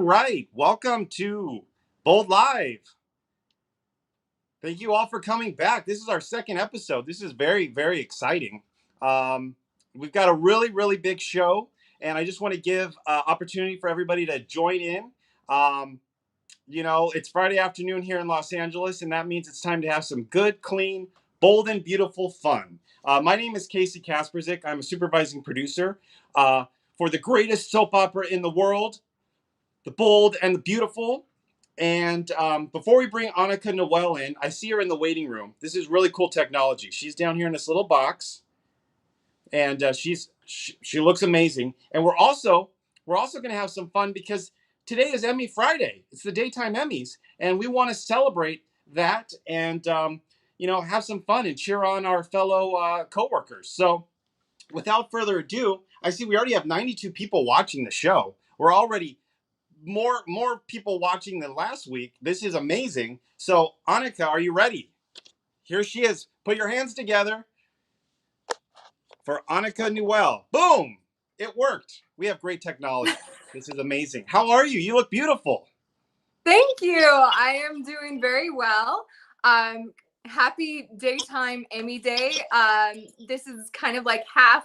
right. Welcome to Bold Live. Thank you all for coming back. This is our second episode. This is very, very exciting. We've got a really, really big show, and I just want to give opportunity for everybody to join in. It's Friday afternoon here in Los Angeles, and that means it's time to have some good, clean, bold, and beautiful fun. My name is Kasprzyk. I'm a supervising producer for the greatest soap opera in the world, The Bold and the Beautiful. And before we bring Annika Noelle in, I see her in the waiting room. This is really cool technology. She's down here in this little box, and she looks amazing. And we're also going to have some fun because today is Emmy Friday. It's the daytime Emmys, and we want to celebrate that and have some fun and cheer on our fellow coworkers. So, without further ado, I see we already have 92 people watching the show. We're already more people watching than last week. This is amazing. So, Annika, are you ready? Here she is. Put your hands together for Annika Noelle. Boom! It worked. We have great technology. This is amazing. How are you? You look beautiful. Thank you. I am doing very well. Happy daytime Emmy Day. This is kind of like half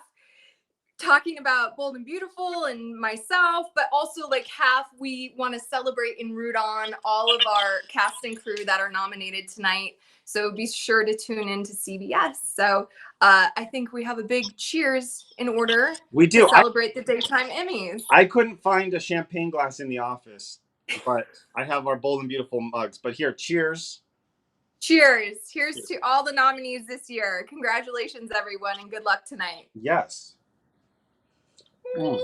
talking about Bold and Beautiful and myself, but also like half we want to celebrate and root on all of our cast and crew that are nominated tonight. So be sure to tune in to CBS. So I think we have a big cheers in order to celebrate the daytime Emmys. I couldn't find a champagne glass in the office, but I have our Bold and Beautiful mugs. But here, cheers. Cheers. Cheers to all the nominees this year. Congratulations, everyone, and good luck tonight. Yes. Mm.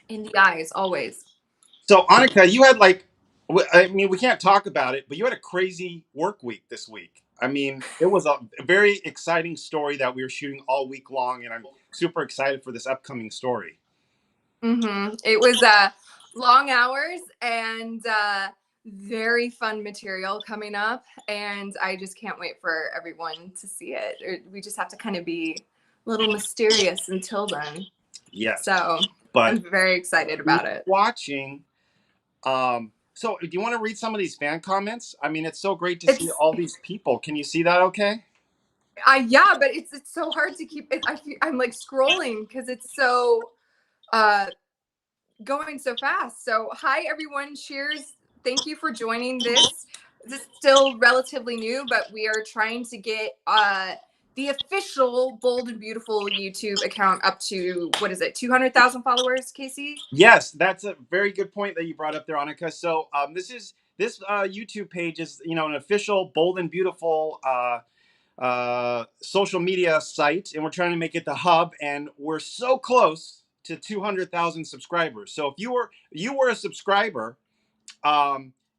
In the eyes, always. So, Annika, you had we can't talk about it, but you had a crazy work week this week. I mean, it was a very exciting story that we were shooting all week long, and I'm super excited for this upcoming story. Mm-hmm. It was long hours and very fun material coming up, and I just can't wait for everyone to see it. We just have to kind of be a little mysterious until then. Yes. So, but I'm very excited about it. Watching. So do you want to read some of these fan comments? I mean, it's so great to see all these people. Can you see that okay? Yeah, but it's so hard to keep it. I'm like scrolling because it's so going so fast. So hi everyone, cheers. Thank you for joining this. This is still relatively new, but we are trying to get the official Bold and Beautiful YouTube account up to, 200,000 followers, Casey? Yes, that's a very good point that you brought up there, Annika. So this YouTube page is, an official Bold and Beautiful social media site, and we're trying to make it the hub, and we're so close to 200,000 subscribers. So if you were a subscriber,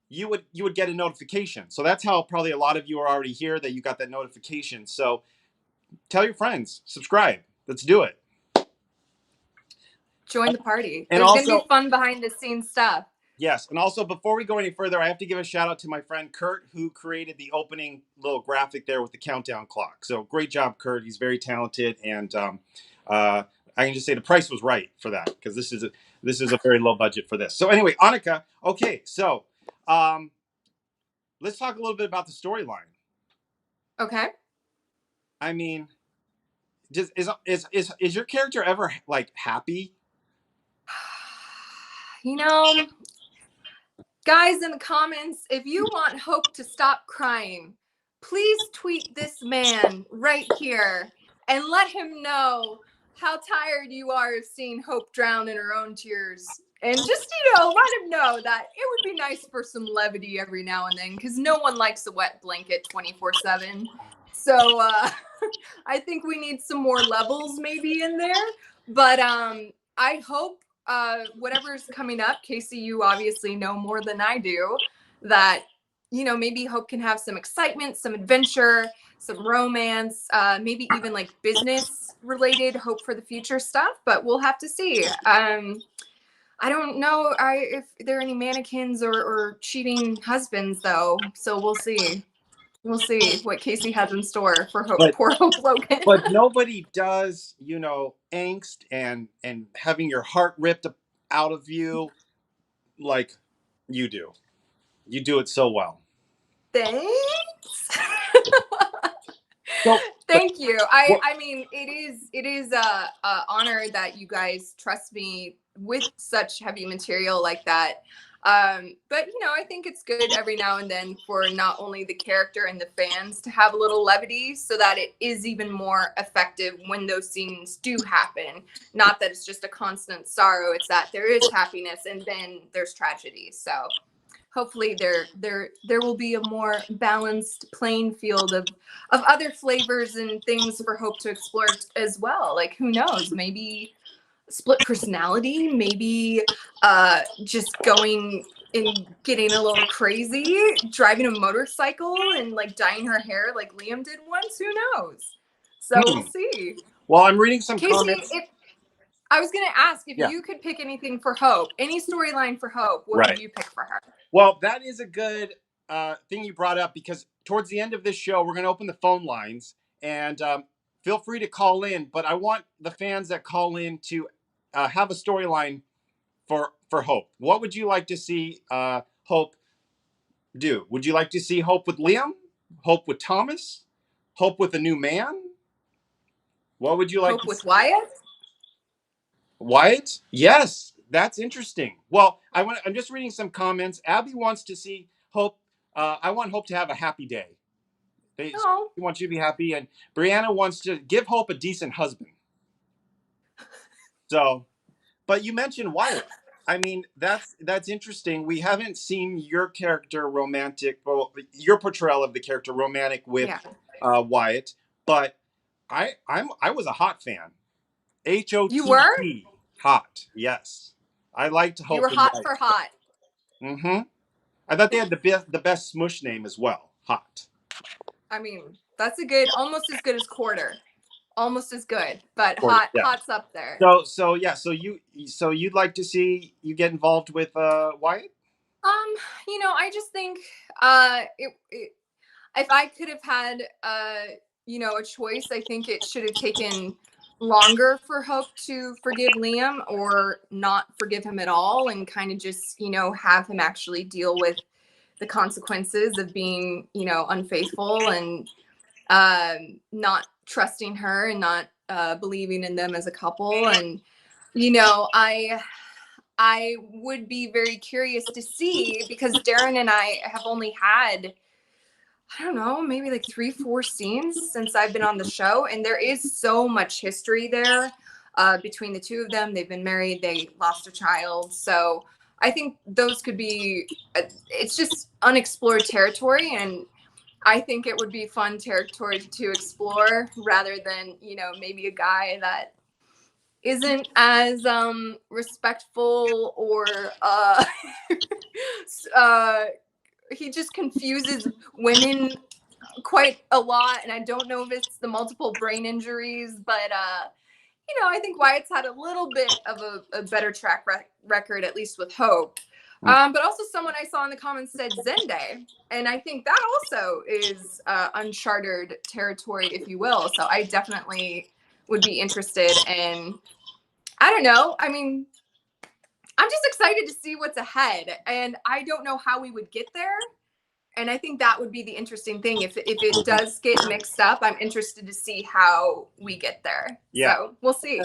you would get a notification. So that's how probably a lot of you are already here, that you got that notification. So tell your friends, subscribe. Let's do it. Join the party. There's going to be fun behind the scenes stuff. Yes. And also, before we go any further, I have to give a shout out to my friend Kurt, who created the opening little graphic there with the countdown clock. So great job, Kurt. He's very talented. And I can just say the price was right for that, because this is a very low budget for this. So anyway, Annika, okay. So let's talk a little bit about the storyline. Okay. I mean, is your character ever like happy? Guys in the comments, if you want Hope to stop crying, please tweet this man right here and let him know how tired you are of seeing Hope drown in her own tears. And just, let him know that it would be nice for some levity every now and then, because no one likes a wet blanket 24/7. So I think we need some more levels maybe in there. But I hope whatever's coming up, Casey, you obviously know more than I do, that, maybe Hope can have some excitement, some adventure, some romance, maybe even like business related Hope for the future stuff, but we'll have to see. I don't know if there are any mannequins or cheating husbands though, so we'll see. We'll see what Casey has in store for poor Hope Logan. But nobody does, angst and having your heart ripped out of you like you do. You do it so well. Thanks. So, Thank you. well, I mean, it is a honor that you guys trust me with such heavy material like that. But you know, I think it's good every now and then for not only the character and the fans to have a little levity, so that it is even more effective when those scenes do happen. Not that it's just a constant sorrow; it's that there is happiness and then there's tragedy. So hopefully there will be a more balanced playing field of other flavors and things for Hope to explore as well. Like, who knows, maybe split personality, maybe just going and getting a little crazy, driving a motorcycle and like dyeing her hair like Liam did once. Who knows? So we'll see. well, I'm reading some Casey, comments. if I was going to ask if Yeah. you could pick anything for Hope, any storyline for Hope, what Right. would you pick for her? Well, that is a good thing you brought up, because towards the end of this show, we're going to open the phone lines, and feel free to call in. But I want the fans that call in to have a storyline for Hope. What would you like to see Hope do? Would you like to see Hope with Liam? Hope with Thomas? Hope with a new man? What would you like Hope to with see? Wyatt? Wyatt? Yes, that's interesting. Well, I'm just reading some comments. Abby wants to see Hope. I want Hope to have a happy day. She wants you to be happy, and Brianna wants to give Hope a decent husband. So, but you mentioned Wyatt. I mean, that's interesting. We haven't seen your character romantic, well, your portrayal of the character romantic with Wyatt, but I was a hot fan. HOT. You were? Hot, yes. I liked Hope. You were hot for hot. Mm-hmm. I thought they had the best smush name as well. Hot. I mean, that's a good, almost as good as quarter. Almost as good, but Quarter, hot, yeah. hot's up there. So you'd like to see you get involved with Wyatt? You know, I just think if I could have had you know, a choice, I think it should have taken longer for Hope to forgive Liam, or not forgive him at all, and kind of just, you know, have him actually deal with the consequences of being, you know, unfaithful and not trusting her and not believing in them as a couple. And you know, I would be very curious to see, because Darren and I have only had, I don't know, maybe like 3-4 scenes since I've been on the show, and there is so much history there between the two of them. They've been married, they lost a child, so I think those could be it's just unexplored territory, and I think it would be fun territory to explore, rather than, you know, maybe a guy that isn't as respectful, or he just confuses women quite a lot, and I don't know if it's the multiple brain injuries, but you know, I think Wyatt's had a little bit of a better track record, at least with Hope. But also someone I saw in the comments said Zende, and I think that also is uncharted territory, if you will. So I definitely would be interested in, I don't know, I mean, I'm just excited to see what's ahead, and I don't know how we would get there. And I think that would be the interesting thing. If it does get mixed up, I'm interested to see how we get there. Yeah. So we'll see.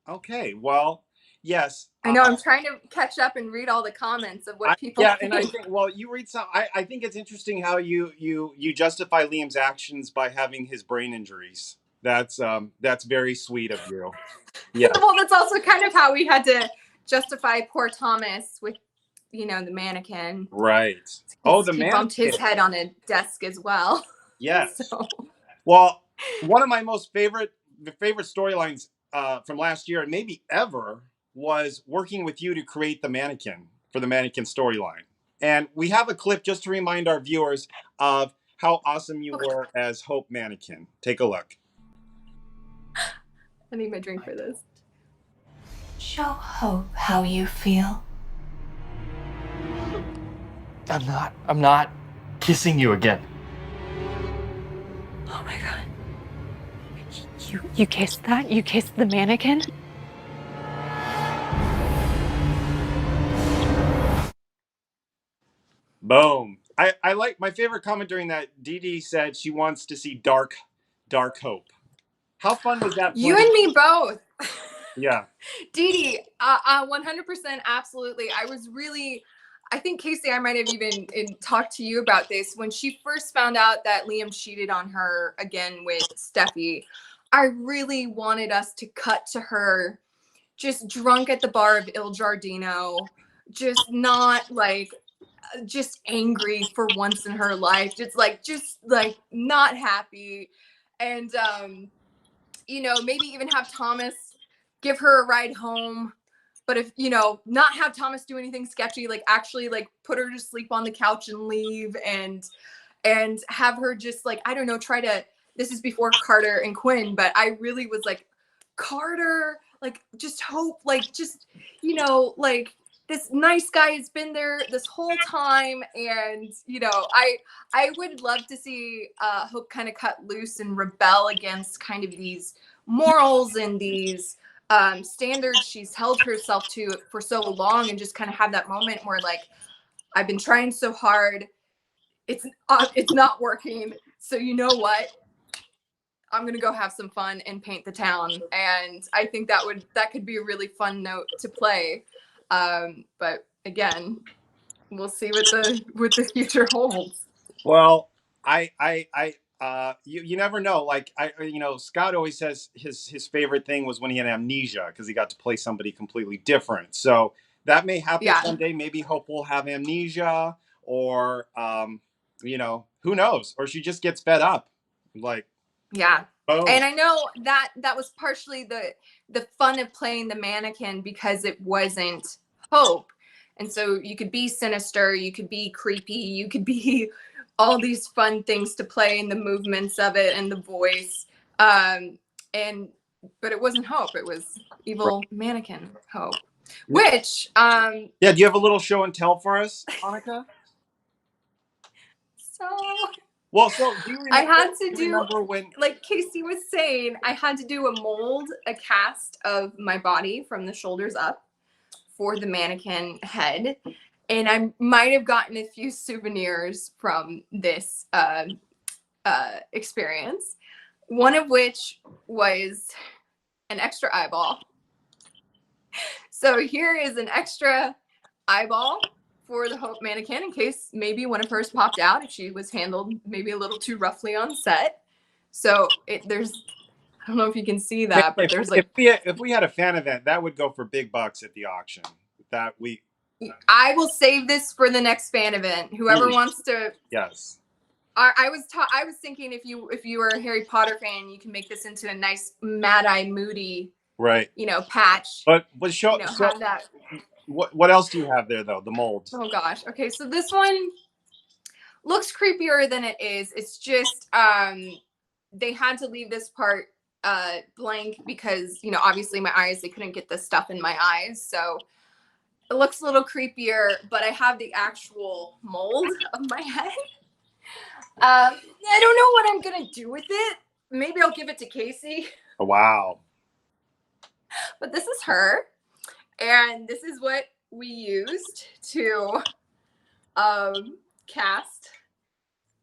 Okay, well, yes. I know, I'm trying to catch up and read all the comments of what people think. And I think, well, you read some. I think it's interesting how you justify Liam's actions by having his brain injuries. That's very sweet of you. Yeah. Well, that's also kind of how we had to justify poor Thomas with, you know, the mannequin. Right. The mannequin. He bumped his head on a desk as well. Yes. So. Well, one of my most favorite storylines from last year, and maybe ever, was working with you to create the mannequin for the mannequin storyline. And we have a clip just to remind our viewers of how awesome you were as Hope Mannequin. Take a look. I need my drink for this. Show Hope how you feel. I'm not kissing you again. Oh my God. You kissed that? You kissed the mannequin? Boom. I like my favorite comment during that. Dee Dee said she wants to see dark hope. How fun was that You playing? and me both. Yeah. Dee Dee, 100% absolutely. I think Casey, I might have even talked to you about this. When she first found out that Liam cheated on her again with Steffi, I really wanted us to cut to her just drunk at the bar of Il Giardino, just not like, just angry for once in her life, just like not happy. And, maybe even have Thomas give her a ride home. But if, not have Thomas do anything sketchy, like actually like put her to sleep on the couch and leave, and have her just like, I don't know, this is before Carter and Quinn, but I really was like, Carter, like just hope, like just, like this nice guy has been there this whole time. And, I would love to see Hope kind of cut loose and rebel against kind of these morals and these standards she's held herself to for so long, and just kind of have that moment where like, I've been trying so hard, it's not working, so you know what, I'm gonna go have some fun and paint the town. And I think that could be a really fun note to play. But again, we'll see what the future holds. Well, you never know. Like Scott always says his favorite thing was when he had amnesia because he got to play somebody completely different. So that may happen Yeah. someday. Maybe Hope will have amnesia, or who knows? Or she just gets fed up. Like, Yeah. oh, And I know that was partially the fun of playing the mannequin, because it wasn't Hope. And so you could be sinister, you could be creepy, you could be all these fun things to play, and the movements of it and the voice. But it wasn't Hope, it was evil mannequin Hope. Which yeah. Do you have a little show and tell for us, Annika? so Well, so do you remember? I had to remember when, like Casey was saying, I had to do a cast of my body from the shoulders up for the mannequin head. And I might have gotten a few souvenirs from this experience. One of which was an extra eyeball. So here is an extra eyeball for the Hope mannequin, in case maybe one of hers popped out if she was handled maybe a little too roughly on set. So there's, I don't know if you can see that, but there's like, if we had a fan event, that would go for big bucks at the auction. I will save this for the next fan event. Whoever wants to. Yes. I was thinking if you were a Harry Potter fan, you can make this into a nice Mad Eye Moody, right, patch. But show have that. What else do you have there though? The mold. Oh gosh. Okay, so this one looks creepier than it is. It's just they had to leave this part blank because obviously my eyes, they couldn't get the stuff in my eyes, so it looks a little creepier. But I have the actual mold of my head. I don't know what I'm gonna do with it. Maybe I'll give it to Casey. Oh, wow. But this is her, and this is what we used to cast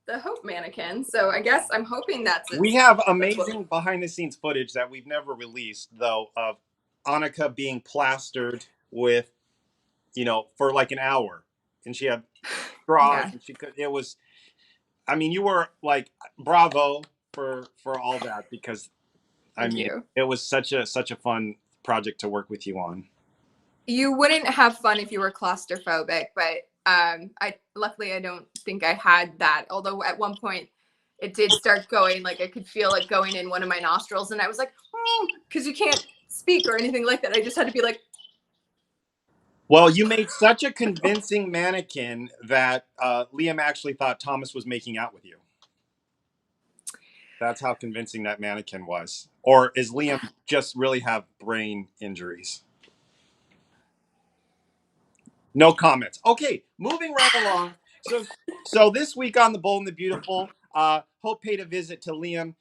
the Hope mannequin. So I guess I'm hoping that's it. We have amazing behind the scenes footage that we've never released though, of Annika being plastered with, for like an hour, and she had straws, and she could. It was, I mean, you were like, bravo for all that, because Thank you. It was such a fun project to work with you on. You wouldn't have fun if you were claustrophobic, but luckily I don't think I had that. Although at one point it did start going, like I could feel it going in one of my nostrils, and I was like, because you can't speak or anything like that. I just had to be like. Well, you made such a convincing mannequin that Liam actually thought Thomas was making out with you. That's how convincing that mannequin was. Or is Liam just really have brain injuries? No comments. Okay, moving right along. So this week on The Bold and the Beautiful, Hope paid a visit to Liam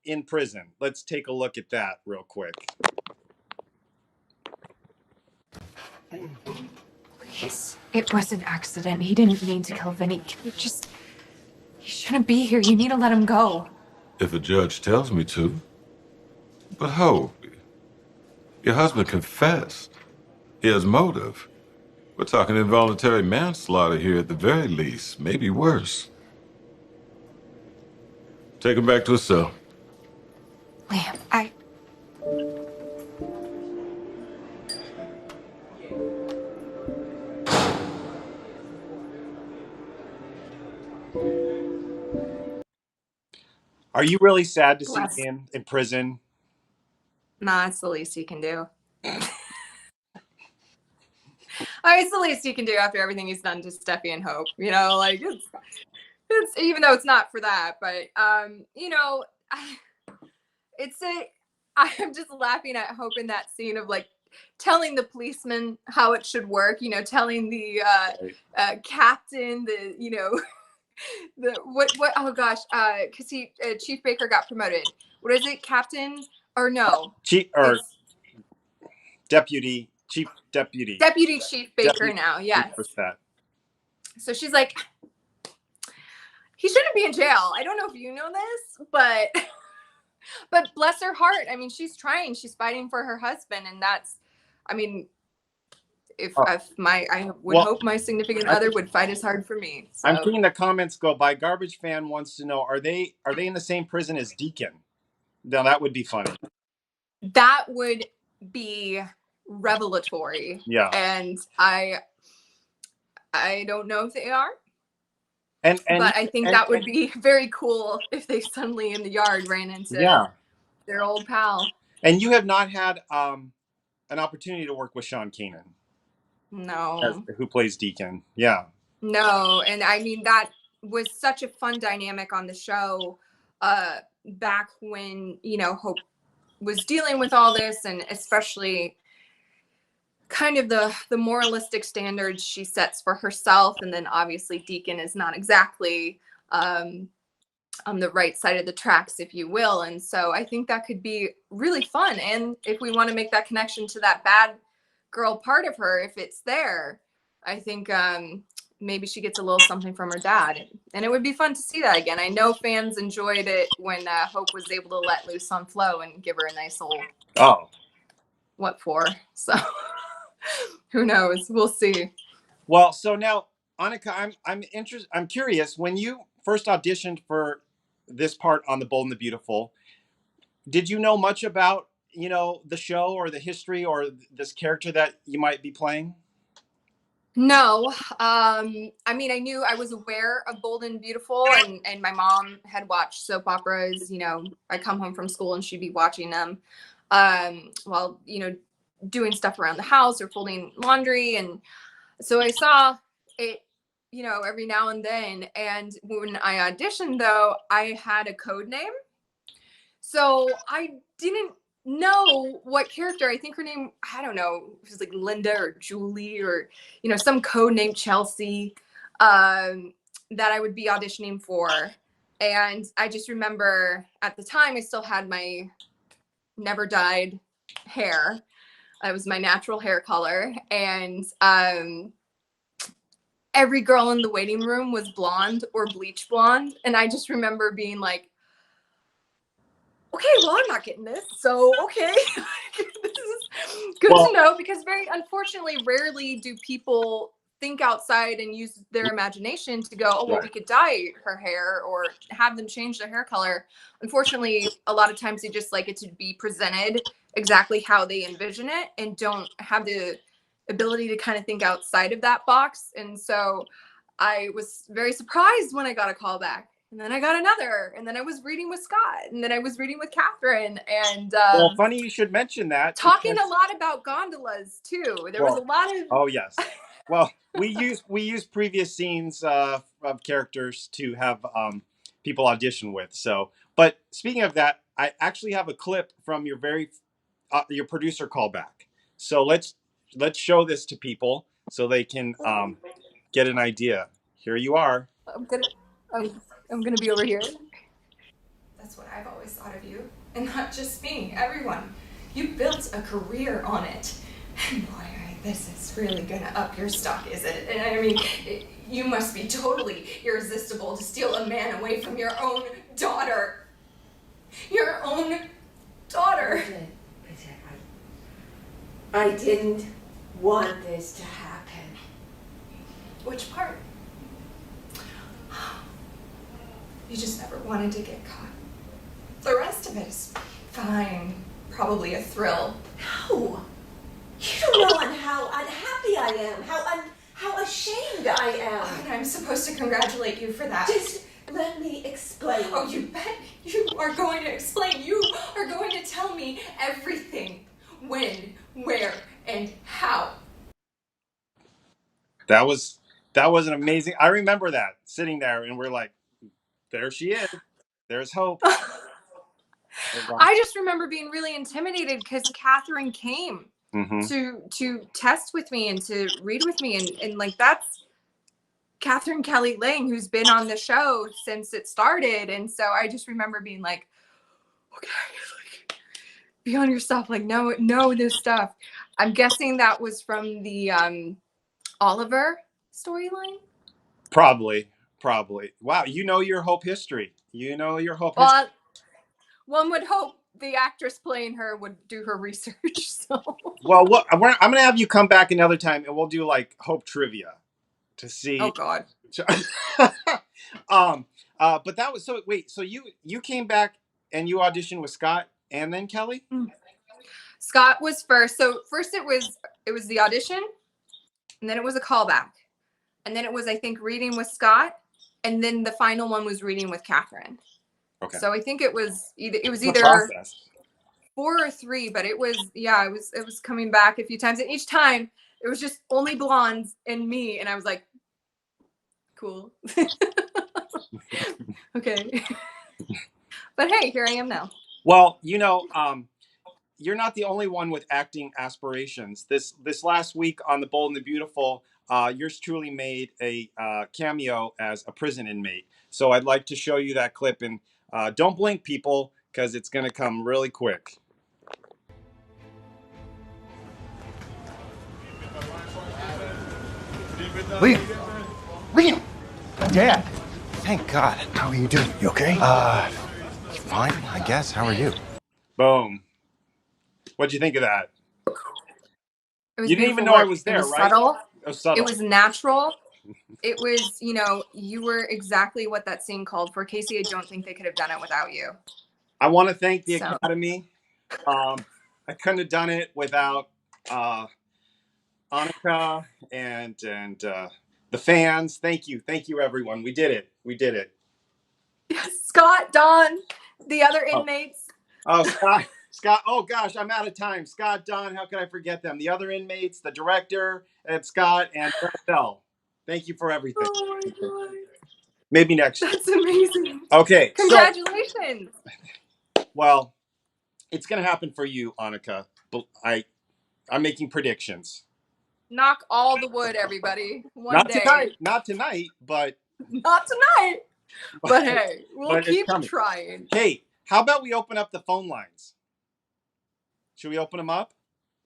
in prison. Let's take a look at that real quick. Please. It was an accident. He didn't mean to kill Vinny. He shouldn't be here. You need to let him go. If a judge tells me to. But Hope, your husband confessed. He has motive. We're talking involuntary manslaughter here at the very least, maybe worse. Take him back to his cell. Liam, Are you really sad to see Bless. him in prison? Nah, it's the least you can do. It's the least you can do after everything he's done to Steffi and Hope. You know, like it's even though it's not for that, but you know, I'm just laughing at Hope in that scene of like telling the policeman how it should work. You know, telling the captain, the you know. The what oh gosh, because Chief Baker got promoted. What is it, Captain or no? Chief or It's Deputy Chief Baker now. Yes. That. So she's like, he shouldn't be in jail. I don't know if you know this, but bless her heart. I mean, she's trying. She's fighting for her husband, and that's, I mean, I would hope my significant other would fight as hard for me. So. I'm seeing the comments go by. Garbage fan wants to know: Are they in the same prison as Deacon? Now that would be funny. That would be revelatory. Yeah. And I don't know if they are. But I think that would be very cool if they suddenly in the yard ran into their old pal. And you have not had an opportunity to work with Sean Kanan. No. Who plays Deacon. Yeah. No. And I mean, that was such a fun dynamic on the show back when, you know, Hope was dealing with all this, and especially kind of the moralistic standards she sets for herself. And then obviously Deacon is not exactly on the right side of the tracks, if you will. And so I think that could be really fun. And if we want to make that connection to that bad girl part of her, if it's there, I think maybe she gets a little something from her dad, and it would be fun to see that again. I know fans enjoyed it when Hope was able to let loose on Flo and give her a nice old what for. So who knows? We'll see. Well, so now Annika, I'm curious, when you first auditioned for this part on The Bold and the Beautiful, did you know much about, you know, the show or the history or this character that you might be playing? No. I mean, I was aware of Bold and Beautiful, and my mom had watched soap operas. You know, I come home from school and she'd be watching them while, you know, doing stuff around the house or folding laundry. And so I saw it, you know, every now and then. And when I auditioned, though, I had a code name. So I didn't know what character. I think her name, I don't know, it was like Linda or Julie or, you know, some code name Chelsea that I would be auditioning for. And I just remember at the time I still had my never dyed hair. It was my natural hair color. And every girl in the waiting room was blonde or bleach blonde. And I just remember being like, okay, well, I'm not getting this. So, okay. This is good to know, because very unfortunately, rarely do people think outside and use their imagination to go, oh, well, we could dye her hair or have them change their hair color. Unfortunately, a lot of times they just like it to be presented exactly how they envision it and don't have the ability to kind of think outside of that box. And so I was very surprised when I got a call back. And then I got another, and then I was reading with Scott, and then I was reading with Catherine, and well, funny you should mention that. Talking a lot about gondolas too. There was a lot of. Oh yes. Well, we use previous scenes of characters to have people audition with. So, but speaking of that, I actually have a clip from your your producer callback. So let's show this to people so they can get an idea. Here you are. I'm gonna be over here. That's what I've always thought of you, and not just me, everyone. You built a career on it. And boy, I This is really gonna up your stock, is it? And I mean, you must be totally irresistible to steal a man away from your own daughter. Your own daughter. I didn't want this to happen. Which part? You just never wanted to get caught. The rest of it is fine. Probably a thrill. No. You don't know how unhappy I am, how ashamed I am. And I'm supposed to congratulate you for that. Just let me explain. Oh, you bet you are going to explain. You are going to tell me everything. When, where, and how. That was an amazing. I remember that sitting there, and we're like, there she is. There's hope. I just remember being really intimidated because Catherine came to test with me and to read with me, and like that's Catherine Kelly Lang, who's been on the show since it started, and so I just remember being like, okay, like be on your stuff, like know this stuff. I'm guessing that was from the Oliver storyline. Probably. Wow, you know your Hope history. Well, one would hope the actress playing her would do her research. So. Well, I'm going to have you come back another time, and we'll do like Hope trivia to see. Oh God. But that was so. Wait, so you came back and you auditioned with Scott and then Kelly? Scott was first. So first it was the audition, and then it was a callback, and then it was, I think, reading with Scott, and then the final one was reading with Catherine. Okay. So I think it was either Process. 4 or 3, but it was coming back a few times, and each time it was just only blondes and me, and I was like, cool. Okay. But hey, here I am now. Well, you're not the only one with acting aspirations. This last week on The Bold and the Beautiful, yours truly made a cameo as a prison inmate. So I'd like to show you that clip, and don't blink, people, because it's going to come really quick. Liam! Dad! Thank God. How are you doing? You okay? Fine, I guess. How are you? Boom. What'd you think of that? It was You didn't even know work. I was there, it was right? Subtle. It was subtle. It was natural. It was, you were exactly what that scene called for. Casey, I don't think they could have done it without you. I want to thank the Academy. I couldn't have done it without Annika and the fans. Thank you, everyone. We did it. Yes, Scott, Don, the other inmates. Oh, Scott. Oh gosh, I'm out of time. Scott, Don. How could I forget them? The other inmates, the director, and Scott and Bell. Thank you for everything. Oh my God. Maybe next year. That's amazing. Okay. Congratulations. Well, it's going to happen for you, Annika. I'm making predictions. Knock all the wood, everybody. Not tonight, but... Not tonight. But hey, we'll keep trying. Hey, how about we open up the phone lines? Should we open them up?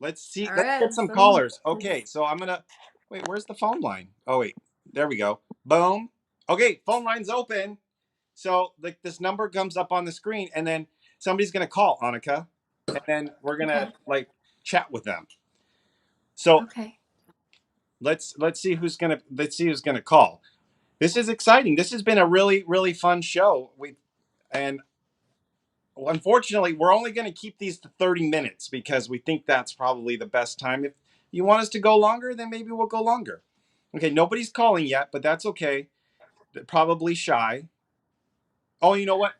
Let's see. Let's get some callers. Okay, so I'm going to... Wait, where's the phone line? Oh, wait. There we go. Boom. Okay, phone line's open. So this number comes up on the screen, and then somebody's going to call, Annika, and then we're going to chat with them. So let's see who's going to call. This is exciting. This has been a really, really fun show. And unfortunately, we're only going to keep these to 30 minutes because we think that's probably the best time. If you want us to go longer, then maybe we'll go longer. Okay, nobody's calling yet, but that's okay. They're probably shy. Oh, you know what?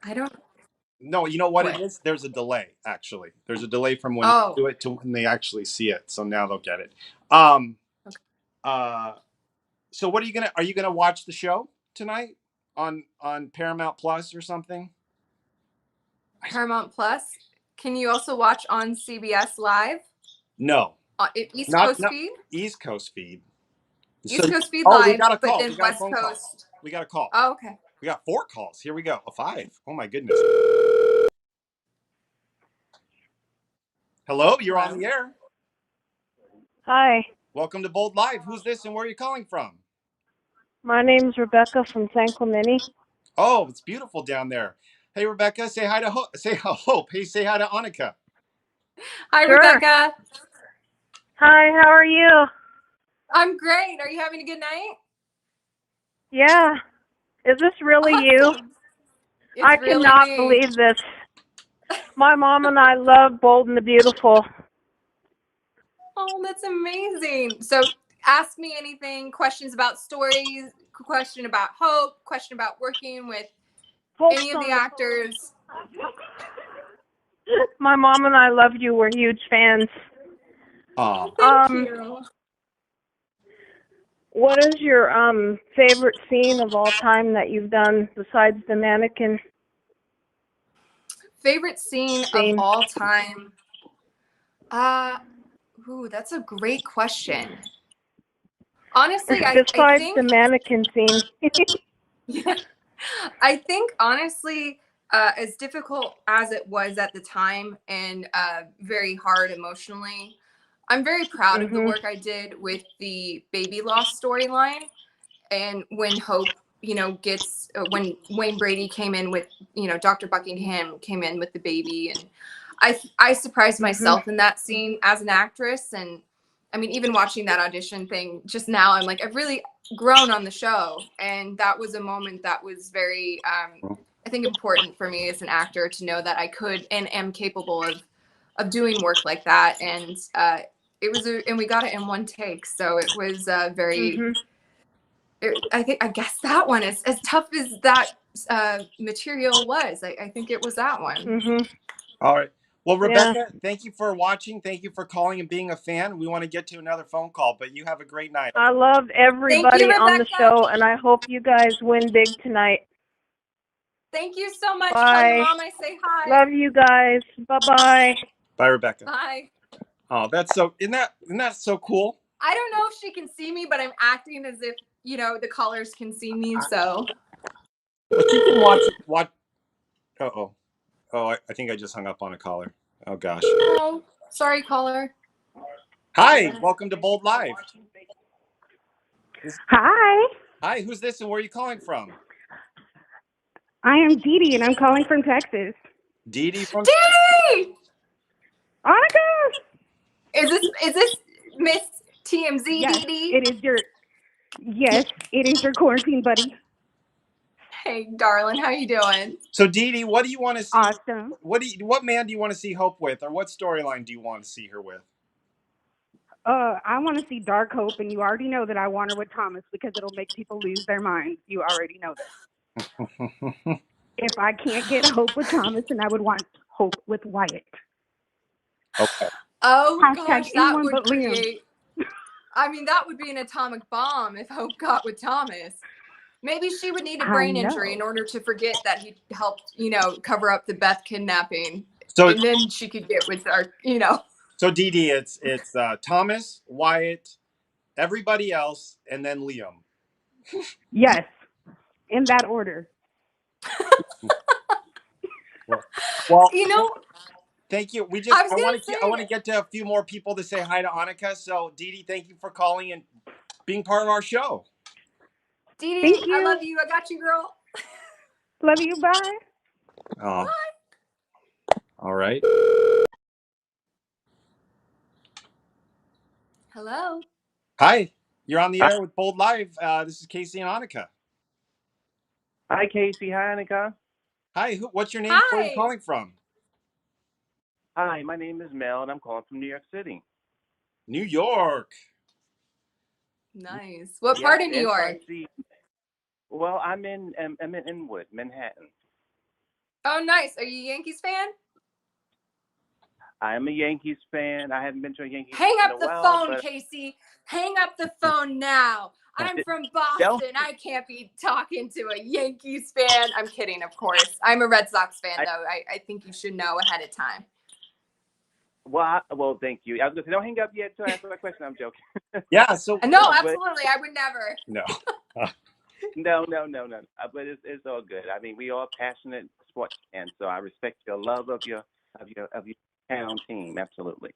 No, you know what it is? There's a delay, actually. There's a delay from when you do it to when they actually see it. So now they'll get it. So what are you gonna watch the show tonight on Paramount Plus or something? Paramount Plus. Can you also watch on CBS Live? No. East Coast feed? East Coast feed. East Coast feed live, we got a call. but then West Coast. We got a call. Oh, okay. We got 4 calls. Here we go. 5. Oh my goodness. Hello, you're on the air. Hi. Welcome to Bold Live. Who's this and where are you calling from? My name's Rebecca from San Clemente. Oh, it's beautiful down there. Hey, Rebecca, say hi to Hope. Hey, say hi to Annika. Hi, Sure. Rebecca. Hi, how are you? I'm great. Are you having a good night? Yeah. Is this really you? Awesome. It's I really cannot me. believe this. My mom and I love Bold and the Beautiful. Oh, that's amazing. So ask me anything, questions about stories, question about Hope, question about working with any of the actors. My mom and I love you. We're huge fans. Oh, Thank you. What is your favorite scene of all time that you've done besides the mannequin Favorite scene of scene? all time? Ooh, that's a great question. Honestly, I Besides think the mannequin scene. yeah, I think honestly, as difficult as it was at the time and very hard emotionally, I'm very proud of the work I did with the baby loss storyline. And when Hope, gets when Wayne Brady came in with, Dr. Buckingham came in with the baby, and I surprised myself in that scene as an actress. And I mean, even watching that audition thing just now, I'm like, I've really grown on the show, and that was a moment that was very, I think, important for me as an actor to know that I could and am capable of doing work like that. And and we got it in one take, so it was very. I guess that one is as tough as that material was. I think it was that one. all right. Well, Yeah. Rebecca, thank you for watching. Thank you for calling and being a fan. We want to get to another phone call, but you have a great night. I love Thank you, everybody on the Rebecca. show, and I hope you guys win big tonight. Thank you so much. Bye. Tell your mom I say hi. Love you guys. Bye-bye. Bye, Rebecca. Bye. Oh, that's so isn't that so cool? I don't know if she can see me, but I'm acting as if, the callers can see me. So. But you can watch. Uh-oh. Oh, I think I just hung up on a caller. Oh gosh. Oh, sorry, caller. Hi, welcome to Bold Live. Hi, Hi, who's this and where are you calling from? I am Dee Dee, and I'm calling from Texas. Dee Dee from Dee! Annika! Is this Miss TMZ Yes, Dee Dee? Yes, it is your quarantine buddy. Hey, darling, how you doing? So Dee Dee, what do you want to see? Awesome. What man do you want to see Hope with, or what storyline do you want to see her with? I want to see Dark Hope, and you already know that I want her with Thomas because it'll make people lose their minds. You already know this. If I can't get Hope with Thomas, then I would want Hope with Wyatt. Okay. Oh Hashtag gosh, that anyone would but Liam. create. I mean, that would be an atomic bomb if Hope got with Thomas. Maybe she would need a brain injury in order to forget that he helped, cover up the Beth kidnapping. So and then she could get with our, So Dee Dee, it's Thomas, Wyatt, everybody else, and then Liam. Yes, in that order. Well, you know. thank you. I want to get to a few more people to say hi to Annika. So Dee Dee, thank you for calling and being part of our show. Dee Thank Dee, you. I love you. I got you, girl. Love you. Bye. Bye. All right. Hello. Hi, you're on the air with Bold Live. This is Casey and Annika. Hi, Casey. Hi, Annika. Hi, what's your name? Hi. Where are you calling from? Hi, my name is Mel, and I'm calling from New York City. New York. Nice. What part of New York? Well, I'm in Inwood, Manhattan. Oh, nice. Are you a Yankees fan? I am a Yankees fan. I haven't been to a Yankees Hang game up in a the while, phone, but... Casey. Hang up the phone now. I'm from Boston. I can't be talking to a Yankees fan. I'm kidding, of course. I'm a Red Sox fan, though. I think you should know ahead of time. Well, thank you. I was going to say, don't hang up yet to answer my question. I'm joking. Yeah, so... No, absolutely. I would never. No. No. But it's all good. I mean, we all passionate sports fans, so I respect your love of your town team. Absolutely.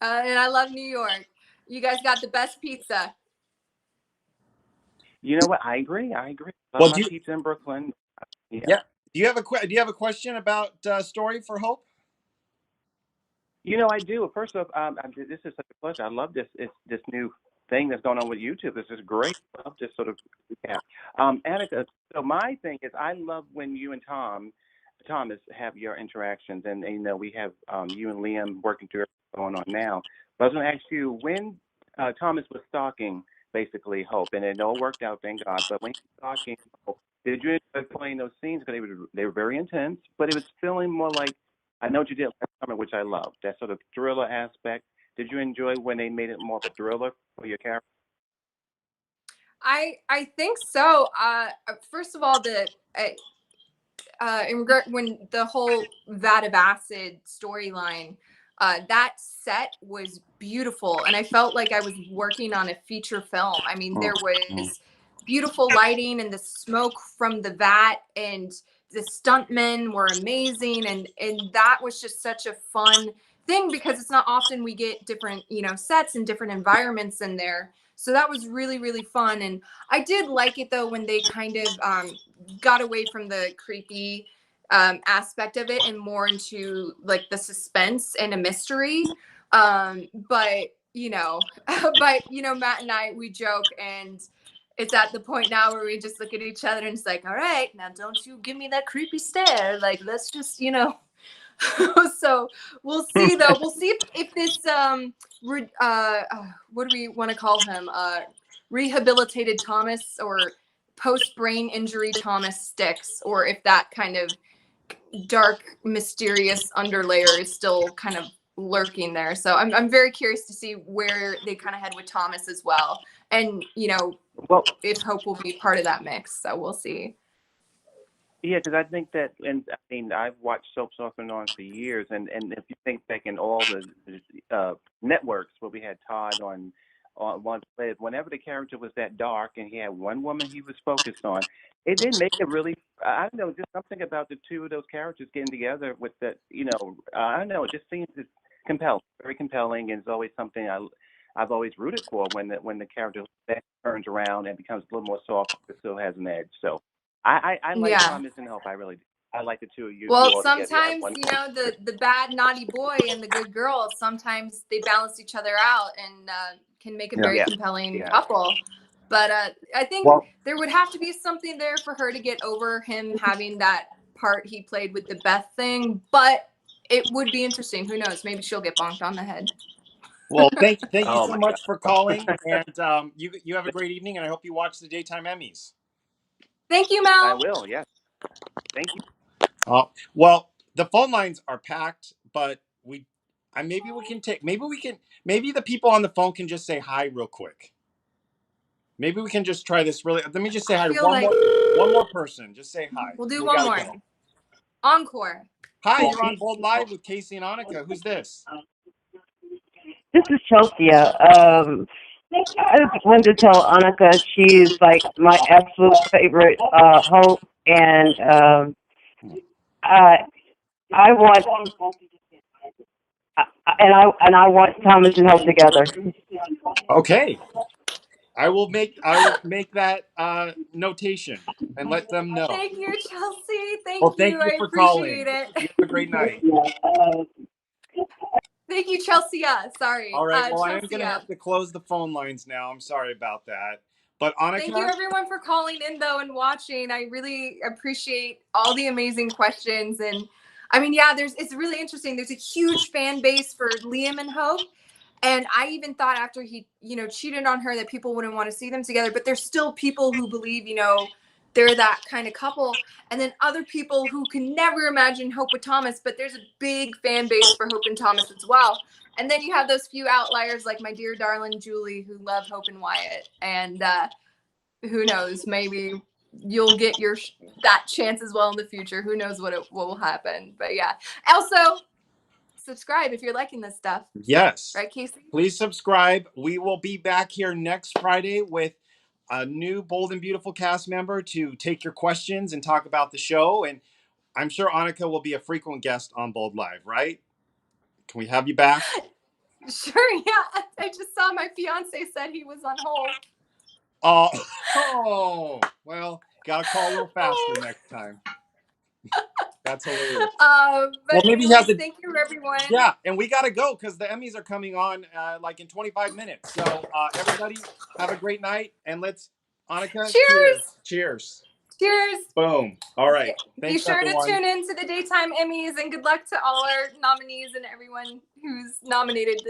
And I love New York. You guys got the best pizza. You know what? I agree. Love Well, my pizza in Brooklyn. yeah. Do you have a question about Story for Hope? You know, I do. First off, this is such a pleasure. I love this new thing that's going on with YouTube. This is great. I love this sort of recap. Annika, so my thing is, I love when you and Thomas have your interactions, and you know we have you and Liam working through everything going on now. But I was going to ask you when Thomas was stalking basically Hope, and it all worked out, thank God. But when he was stalking Hope, did you enjoy playing those scenes? Because they were very intense, but it was feeling more like I know what you did last summer, which I loved. That sort of thriller aspect. Did you enjoy when they made it more of a thriller for your character? I think so. First of all, when the whole vat of acid storyline, that set was beautiful, and I felt like I was working on a feature film. I mean, there was beautiful lighting and the smoke from the vat, and the stuntmen were amazing, and that was just such a fun thing because it's not often we get different sets and different environments in there. So that was really, really fun. And I did like it though when they kind of got away from the creepy aspect of it and more into like the suspense and a mystery. But Matt and I, we joke, and it's at the point now where we just look at each other and it's like, all right, now don't you give me that creepy stare. Like, let's just, So we'll see though. We'll see if this what do we want to call him? Rehabilitated Thomas or post brain injury Thomas sticks, or if that kind of dark, mysterious underlayer is still kind of lurking there. So I'm very curious to see where they kind of head with Thomas as well, and if Hope will be part of that mix. So we'll see. Yeah, because I think that, and I mean, I've watched soaps off and on for years, and if you think back in all the networks where we had Todd on one play, whenever the character was that dark and he had one woman he was focused on, it did make it really, I don't know, just something about the two of those characters getting together with the, I don't know, it just seems compelling, very compelling, and it's always something I've always rooted for when the character turns around and becomes a little more soft, but still has an edge. So. I like Thomas and Hope. I really do. I like the two of you. Well, you all sometimes, together. the bad, naughty boy and the good girl, sometimes they balance each other out and can make a very compelling couple. But I think there would have to be something there for her to get over him having that part he played with the Beth thing. But it would be interesting. Who knows? Maybe she'll get bonked on the head. Well, thank you so much for calling. And you have a great evening, and I hope you watch the daytime Emmys. Thank you, Mel. I will, yes. Thank you. Well, the phone lines are packed, but maybe the people on the phone can just say hi real quick. Maybe we can just try this really. Let me just say hi to one more person. Just say hi. We'll do one more. Go. Encore. Hi, you're on Bold Live with Casey and Annika. Who's this? This is Chelsea. I just wanted to tell Annika she's like my absolute favorite Hope, and I want I want Thomas and Hope together. Okay, I will make that notation and let them know. Thank you, Chelsea. Thank you. I for appreciate calling. it. You have a great night. Thank you, Chelsea. Sorry. All right. Well, I am Chelsea, going to have to close the phone lines now. I'm sorry about that. But Annika, thank you everyone for calling in though and watching. I really appreciate all the amazing questions. And I mean, it's really interesting. There's a huge fan base for Liam and Hope. And I even thought after he, cheated on her that people wouldn't want to see them together. But there's still people who believe, they're that kind of couple. And then other people who can never imagine Hope with Thomas. But there's a big fan base for Hope and Thomas as well. And then you have those few outliers like my dear darling Julie who love Hope and Wyatt. And who knows, maybe you'll get that chance as well in the future. Who knows what will happen. But yeah. Also, subscribe if you're liking this stuff. Yes. Right, Casey? Please subscribe. We will be back here next Friday with a new Bold and Beautiful cast member to take your questions and talk about the show. And I'm sure Annika will be a frequent guest on Bold Live, right? Can we have you back? Sure, yeah. I just saw my fiance said he was on hold. Oh, well, gotta call a little faster next time. That's hilarious. But Well, maybe he anyways, has to. thank you, everyone. Yeah, and we gotta go because the Emmys are coming on like in 25 minutes. So everybody, have a great night, and let's, Annika, Cheers. Cheers. Cheers. Boom. All right. Be Thanks, sure everyone. to tune in to the Daytime Emmys, and good luck to all our nominees and everyone who's nominated this